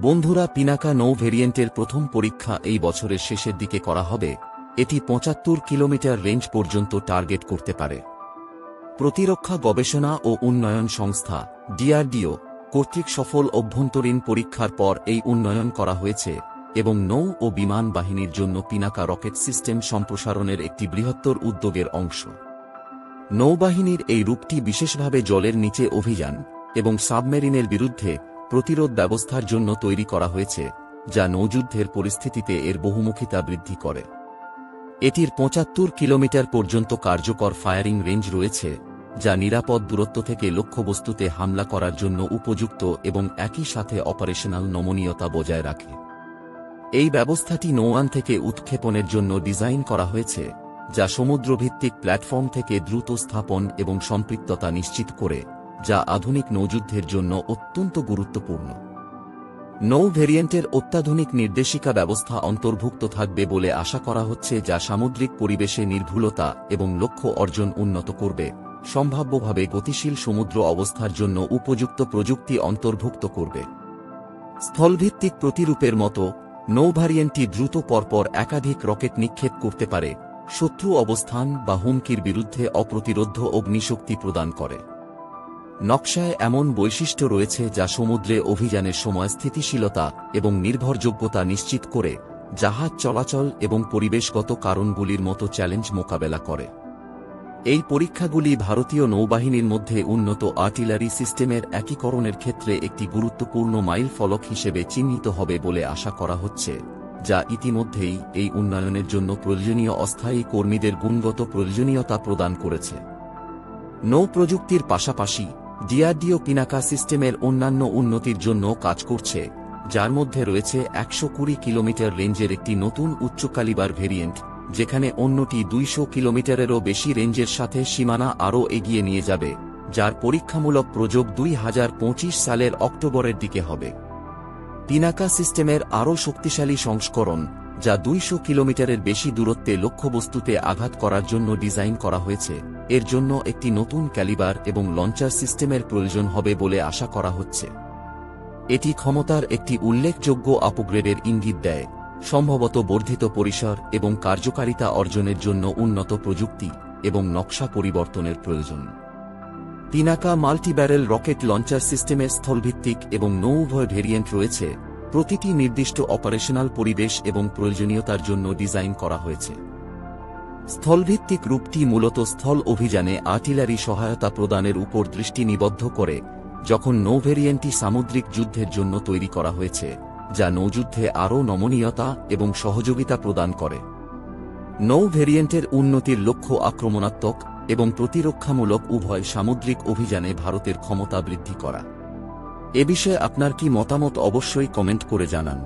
বন্ধুরা, পিনাকা নৌ ভেরিয়েন্টের প্রথম পরীক্ষা এই বছরের শেষের দিকে করা হবে। এটি ৭৫ কিলোমিটার রেঞ্জ পর্যন্ত টার্গেট করতে পারে। প্রতিরক্ষা গবেষণা ও উন্নয়ন সংস্থা ডিআরডিও কর্তৃক সফল অভ্যন্তরীণ পরীক্ষার পর এই উন্নয়ন করা হয়েছে এবং নৌ ও বিমান বাহিনীর জন্য পিনাকা রকেট সিস্টেম সম্প্রসারণের একটি বৃহত্তর উদ্যোগের অংশ। নৌবাহিনীর এই রূপটি বিশেষভাবে জলের নিচে অভিযান এবং সাবমেরিনের বিরুদ্ধে প্রতিরোধ ব্যবস্থার জন্য তৈরি করা হয়েছে, যা নৌযুদ্ধের পরিস্থিতিতে এর বহুমুখিতা বৃদ্ধি করে। এটির ৭৫ কিলোমিটার পর্যন্ত কার্যকর ফায়ারিং রেঞ্জ রয়েছে, যা নিরাপদ দূরত্ব থেকে লক্ষ্যবস্তুতে হামলা করার জন্য উপযুক্ত এবং একই সাথে অপারেশনাল নমনীয়তা বজায় রাখে। এই ব্যবস্থাটি নৌয়ান থেকে উৎক্ষেপণের জন্য ডিজাইন করা হয়েছে, যা সমুদ্রভিত্তিক প্ল্যাটফর্ম থেকে দ্রুত স্থাপন এবং সম্পৃক্ততা নিশ্চিত করে, যা আধুনিক নৌযুদ্ধের জন্য অত্যন্ত গুরুত্বপূর্ণ। নৌ ভেরিয়েন্টের অত্যাধুনিক নির্দেশিকা ব্যবস্থা অন্তর্ভুক্ত থাকবে বলে আশা করা হচ্ছে, যা সামুদ্রিক পরিবেশে নির্ভুলতা এবং লক্ষ্য অর্জন উন্নত করবে, সম্ভাব্যভাবে গতিশীল সমুদ্র অবস্থার জন্য উপযুক্ত প্রযুক্তি অন্তর্ভুক্ত করবে। স্থলভিত্তিক প্রতিরূপের মতো নৌ ভ্যারিয়েন্টটি দ্রুত পরপর একাধিক রকেট নিক্ষেপ করতে পারে, শত্রু অবস্থান বা হুমকির বিরুদ্ধে অপ্রতিরোধ্য অগ্নিশক্তি প্রদান করে। নকশায় এমন বৈশিষ্ট্য রয়েছে যা সমুদ্রে অভিযানের সময় স্থিতিশীলতা এবং নির্ভরযোগ্যতা নিশ্চিত করে, জাহাজ চলাচল এবং পরিবেশগত কারণগুলির মতো চ্যালেঞ্জ মোকাবেলা করে। এই পরীক্ষাগুলি ভারতীয় নৌবাহিনীর মধ্যে উন্নত আর্টিলারি সিস্টেমের একীকরণের ক্ষেত্রে একটি গুরুত্বপূর্ণ মাইল ফলক হিসেবে চিহ্নিত হবে বলে আশা করা হচ্ছে, যা ইতিমধ্যেই এই উন্নয়নের জন্য প্রয়োজনীয় অস্থায়ী কর্মীদের গুণগত প্রয়োজনীয়তা প্রদান করেছে। নৌ প্রযুক্তির পাশাপাশি ডিআরডিও পিনাকা সিস্টেমের অন্যান্য উন্নতির জন্য কাজ করছে, যার মধ্যে রয়েছে ১২০ কিলোমিটার রেঞ্জের একটি নতুন উচ্চ ক্যালিবার ভেরিয়েন্ট, যেখানে অন্যটি ২০০ কিলোমিটারেরও বেশি রেঞ্জের সাথে সীমানা আরও এগিয়ে নিয়ে যাবে, যার পরীক্ষামূলক প্রযোগ ২০২৫ সালের অক্টোবরের দিকে হবে। পিনাকা সিস্টেমের আরও শক্তিশালী সংস্করণ, যা ২০০ কিলোমিটারের বেশি দূরত্বে লক্ষ্যবস্তুতে আঘাত করার জন্য ডিজাইন করা হয়েছে, এর জন্য একটি নতুন ক্যালিবার এবং লঞ্চার সিস্টেমের প্রয়োজন হবে বলে আশা করা হচ্ছে। এটি ক্ষমতার একটি উল্লেখযোগ্য আপগ্রেডের ইঙ্গিত দেয়, সম্ভবত বর্ধিত পরিসর এবং কার্যকারিতা অর্জনের জন্য উন্নত প্রযুক্তি এবং নকশা পরিবর্তনের প্রয়োজন। পিনাকা মাল্টিব্যারেল রকেট লঞ্চার সিস্টেমের স্থলভিত্তিক এবং নৌ উভয় ভেরিয়েন্ট রয়েছে, প্রতিটি নির্দিষ্ট অপারেশনাল পরিবেশ এবং প্রয়োজনীয়তার জন্য ডিজাইন করা হয়েছে। স্থলভিত্তিক রূপটি মূলত স্থল অভিযানে আর্টিলারি সহায়তা প্রদানের উপর দৃষ্টি নিবদ্ধ করে, যখন নৌ ভেরিয়েন্টটি সামুদ্রিক যুদ্ধের জন্য তৈরি করা হয়েছে, যা নৌযুদ্ধে আরও নমনীয়তা এবং সহযোগিতা প্রদান করে। নৌ ভেরিয়েন্টের উন্নতির লক্ষ্য আক্রমণাত্মক এবং প্রতিরক্ষামূলক উভয় সামুদ্রিক অভিযানে ভারতের ক্ষমতা বৃদ্ধি করা। এ বিষয়ে আপনার কি মতামত অবশ্যই কমেন্ট করে জানান।